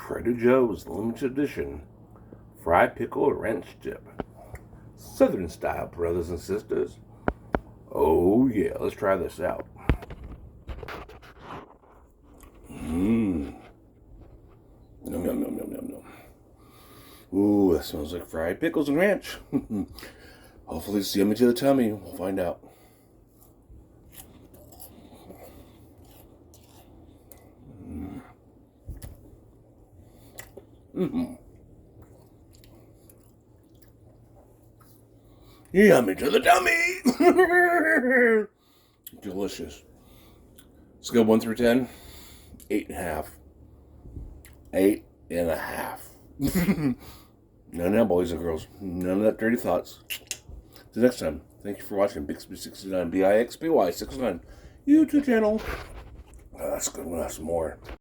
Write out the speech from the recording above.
Trader Joe's limited edition fried pickle ranch dip. Southern style, brothers and sisters. Oh yeah, let's try this out. Yum, yum, yum, yum, yum, yum. Ooh, that smells like fried pickles and ranch. Hopefully it's yummy to the tummy. We'll find out. Yummy to the tummy. Delicious. Scale 1 through 10. 8.5. 8.5. None of that, boys and girls. None of that dirty thoughts. Till next time, thank you for watching Bixby69, BIXBY69 YouTube channel. Oh, that's good. We'll have some more.